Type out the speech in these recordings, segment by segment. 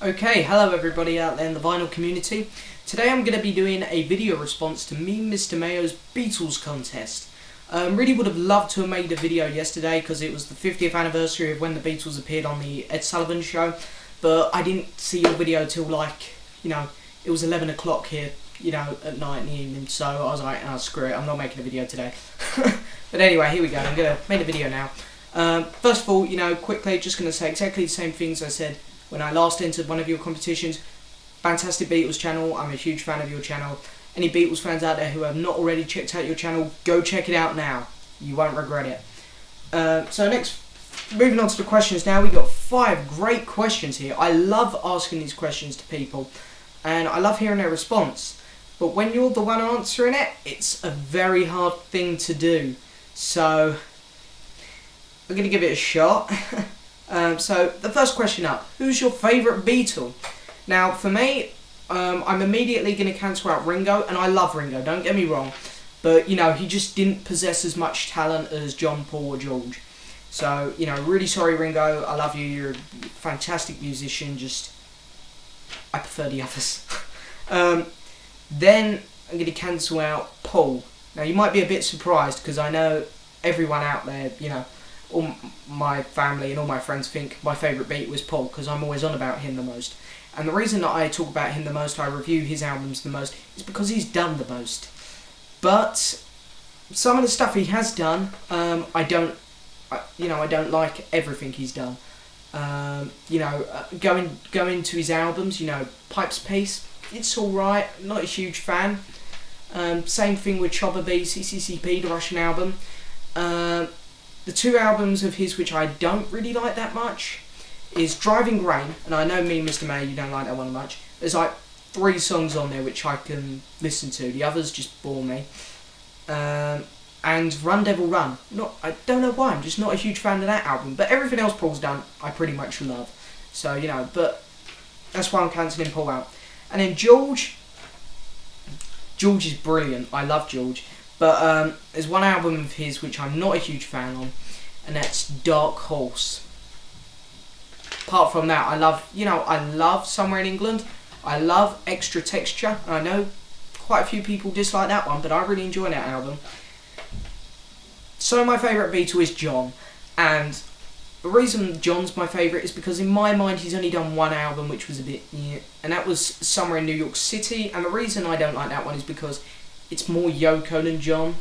Okay, hello everybody out there in the vinyl community. Today I'm going to be doing a video response to MeanMr Mayo's Beatles contest. Really would have loved to have made a video yesterday because it was the 50th anniversary of when the Beatles appeared on the Ed Sullivan Show, but I didn't see your video till it was 11 o'clock here, at night in the evening, so I was like, oh screw it, I'm not making a video today. But anyway, here we go, I'm going to make a video now. First of all, quickly, just going to say exactly the same things I said when I last entered one of your competitions. Fantastic Beatles channel, I'm a huge fan of your channel. Any Beatles fans out there who have not already checked out your channel, go check it out now. You won't regret it. So next, moving on to the questions now, we've got 5 great questions here. I love asking these questions to people, and I love hearing their response. But when you're the one answering it, it's a very hard thing to do. So, we're going to give it a shot. So the first question up, who's your favourite Beatle? Now for me, I'm immediately going to cancel out Ringo, and I love Ringo, don't get me wrong, but he just didn't possess as much talent as John, Paul or George. So, really sorry Ringo, I love you, you're a fantastic musician, just I prefer the others. Then I'm going to cancel out Paul. Now you might be a bit surprised because I know everyone out there, all my family and all my friends think my favourite Beatle was Paul because I'm always on about him the most. And the reason that I talk about him the most, I review his albums the most, is because he's done the most. But some of the stuff he has done, I don't like everything he's done. Going to his albums, Pipes Peace, it's alright, not a huge fan. Same thing with Chopper B, CCCP, the Russian album. The 2 albums of his which I don't really like that much is Driving Rain, and I know MeanMr Mayo, you don't like that one much. There's like 3 songs on there which I can listen to, the others just bore me. And Run Devil Run, I don't know why, I'm just not a huge fan of that album, but everything else Paul's done I pretty much love. So, but that's why I'm cancelling Paul out. And then George is brilliant, I love George. But there's one album of his which I'm not a huge fan of, and that's Dark Horse. Apart from that, I love Somewhere in England. I love Extra Texture. I know quite a few people dislike that one, but I really enjoy that album. So my favourite Beatle is John, and the reason John's my favourite is because in my mind he's only done one album which was a bit, and that was Somewhere in New York City, and the reason I don't like that one is because it's more Yoko than John.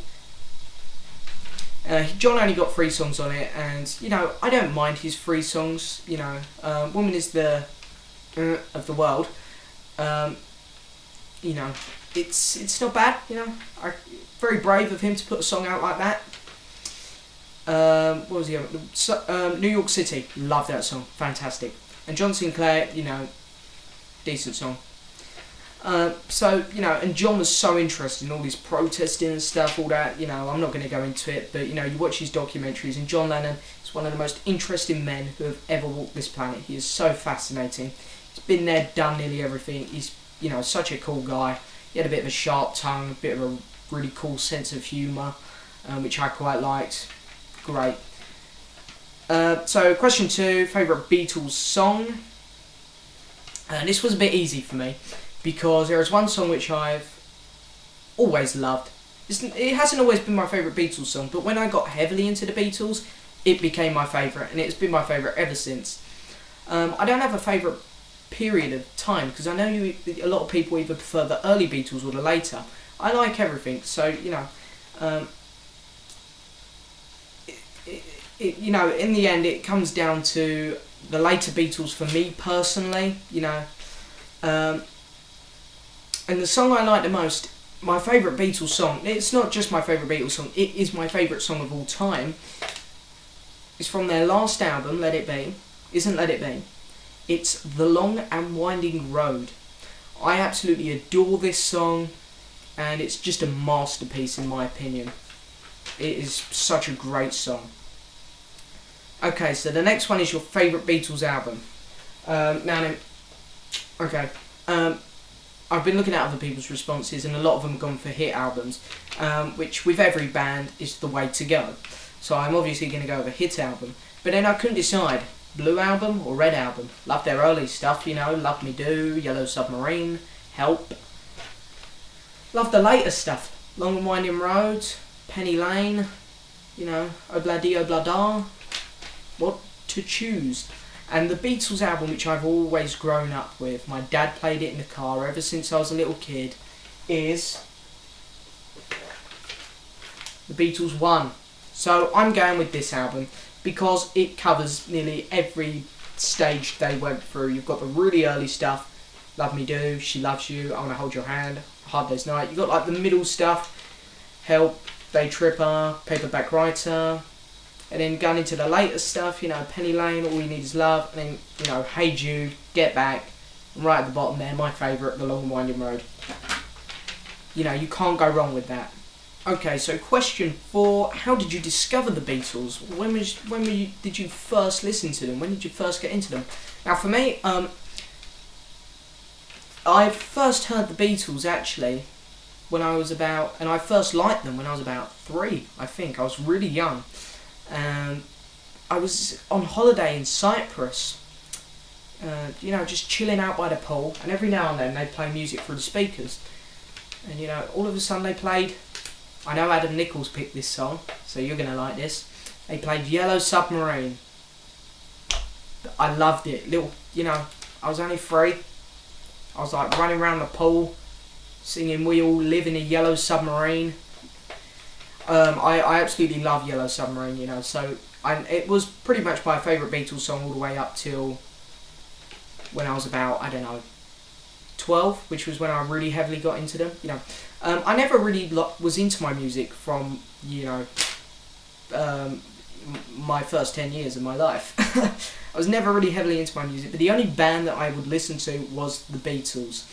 John only got 3 songs on it, and I don't mind his 3 songs. Woman is the of the world. It's not bad. Very brave of him to put a song out like that. What was the other? New York City. Love that song. Fantastic. And John Sinclair. Decent song. And John was so interested in all this protesting and stuff, all that, I'm not going to go into it, but, you watch his documentaries, and John Lennon is one of the most interesting men who have ever walked this planet. He is so fascinating. He's been there, done nearly everything. He's, such a cool guy. He had a bit of a sharp tongue, a bit of a really cool sense of humour, which I quite liked. Great. So, question 2, favourite Beatles song. And this was a bit easy for me, because there is one song which I've always loved. It hasn't always been my favourite Beatles song, but when I got heavily into the Beatles, it became my favourite, and it's been my favourite ever since. I don't have a favourite period of time, because I know a lot of people either prefer the early Beatles or the later. I like everything, so, in the end it comes down to the later Beatles for me personally, and the song I like the most, my favourite Beatles song, it's not just my favourite Beatles song, it is my favourite song of all time. It's from their last album, Let It Be. Isn't Let It Be. It's The Long and Winding Road. I absolutely adore this song, and it's just a masterpiece in my opinion. It is such a great song. Okay, so the next one is your favourite Beatles album. I've been looking at other people's responses, and a lot of them have gone for hit albums, which with every band is the way to go. So I'm obviously going to go with a hit album. But then I couldn't decide. Blue Album or Red Album. Love their early stuff, you know, Love Me Do, Yellow Submarine, Help. Love the later stuff, Long and Winding Road, Penny Lane, you know, Obladi Oblada, What to Choose. And the Beatles album, which I've always grown up with, my dad played it in the car ever since I was a little kid, is the Beatles 1. So I'm going with this album because it covers nearly every stage they went through. You've got the really early stuff, Love Me Do, She Loves You, I Wanna Hold Your Hand, Hard Day's Night. You've got like the middle stuff, Help, Day Tripper, Paperback Writer, and then going into the later stuff, you know, Penny Lane, All You Need Is Love, and then, you know, Hey Jude, Get Back, and right at the bottom there, my favourite, The Long and Winding Road. You know, you can't go wrong with that. Okay, so question 4, how did you discover the Beatles? Did you first listen to them? When did you first get into them? Now for me, I first heard the Beatles actually when I was about, and I first liked them when I was about 3, I think. I was really young. I was on holiday in Cyprus, you know, just chilling out by the pool, and every now and then they'd play music through the speakers. And you know, all of a sudden they played, I know Adam Nichols picked this song, so you're going to like this. They played Yellow Submarine. I loved it. Little, you know, I was only 3. I was like running around the pool, singing We All Live in a Yellow Submarine. I absolutely love Yellow Submarine, you know, so it was pretty much my favourite Beatles song all the way up till when I was about, I don't know, 12, which was when I really heavily got into them, you know. I never really was into my music from, you know, my first 10 years of my life. I was never really heavily into my music, but the only band that I would listen to was the Beatles.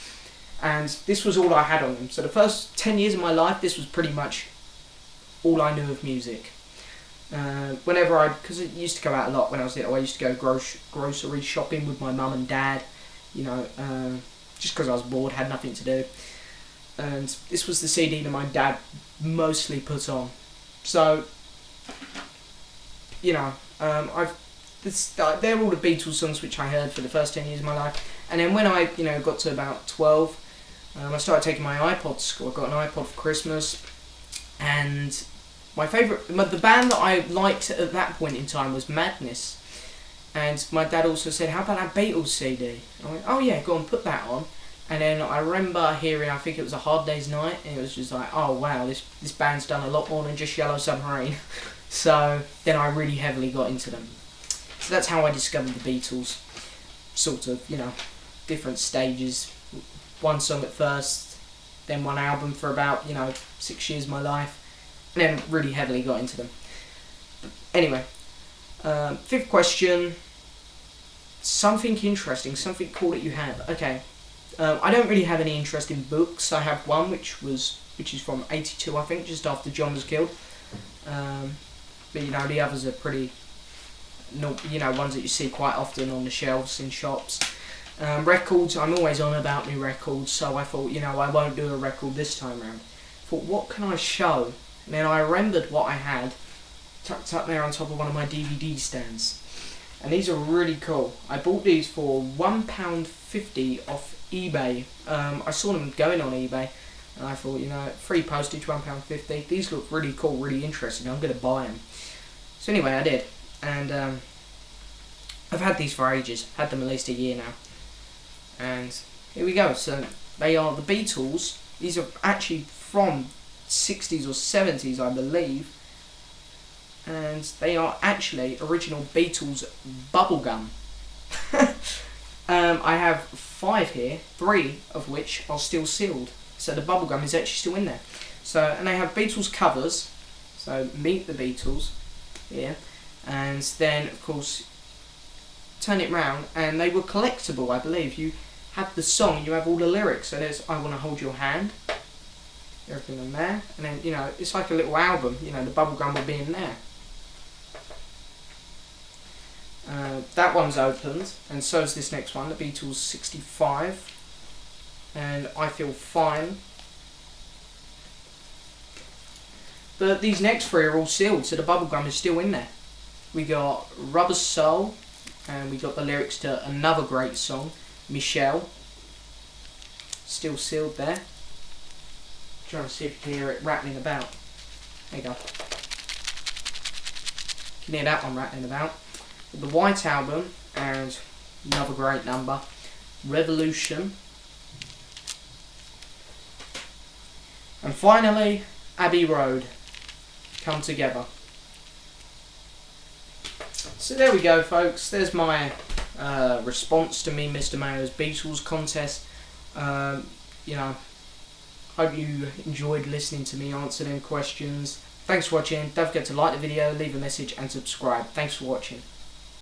And this was all I had on them. So the first 10 years of my life, this was pretty much all I knew of music. Whenever because I used to go out a lot when I was little, I used to go grocery shopping with my mum and dad, you know, just because I was bored, had nothing to do. And this was the CD that my dad mostly put on. So, you know, they're all the Beatles songs which I heard for the first 10 years of my life. And then when I, you know, got to about 12, I started taking my iPod to school. I got an iPod for Christmas, and my favourite, the band that I liked at that point in time was Madness. And my dad also said, how about that Beatles CD? I went, oh yeah, go on, put that on. And then I remember hearing, I think it was A Hard Day's Night, and it was just like, oh wow, this band's done a lot more than just Yellow Submarine. So then I really heavily got into them. So that's how I discovered the Beatles. Sort of, you know, different stages. One song at first, then one album for about, you know, 6 years of my life, and then really heavily got into them. But anyway, 5th question. Something interesting, something cool that you have. Okay. I don't really have any interest in books. I have one which is from '82, I think, just after John was killed. But you know, the others are pretty, you know, ones that you see quite often on the shelves in shops. Records, I'm always on about new records, so I thought, you know, I won't do a record this time round. Thought, what can I show? And then I remembered what I had tucked up there on top of one of my DVD stands. And these are really cool. I bought these for £1.50 off eBay. I saw them going on eBay, and I thought, you know, free postage, £1.50. These look really cool, really interesting. I'm going to buy them. So anyway, I did. And I've had these for ages. Had them at least a year now. And here we go. So they are the Beatles. These are actually from 60s or 70s, I believe. And they are actually original Beatles bubblegum. I have 5 here, 3 of which are still sealed. So the bubblegum is actually still in there. So, and they have Beatles covers. So Meet the Beatles here. And then, of course, turn it round, and they were collectible, I believe. You have the song, you have all the lyrics. So there's I Wanna Hold Your Hand, everything in there. And then, you know, it's like a little album. You know, the bubblegum will be in there. That one's opened, and so is this next one, the Beatles 65, and I Feel Fine. But these next 3 are all sealed, so the bubblegum is still in there. We got Rubber Soul, and we got the lyrics to another great song, Michelle. Still sealed there. Trying to see if you can hear it rattling about. There you go. You can hear that one rattling about. The White Album, and another great number, Revolution. And finally, Abbey Road, Come Together. So there we go, folks. There's my response to MeanMr Mayo's Beatles contest. You know, hope you enjoyed listening to me answer them questions. Thanks for watching. Don't forget to like the video, leave a message and subscribe. Thanks for watching.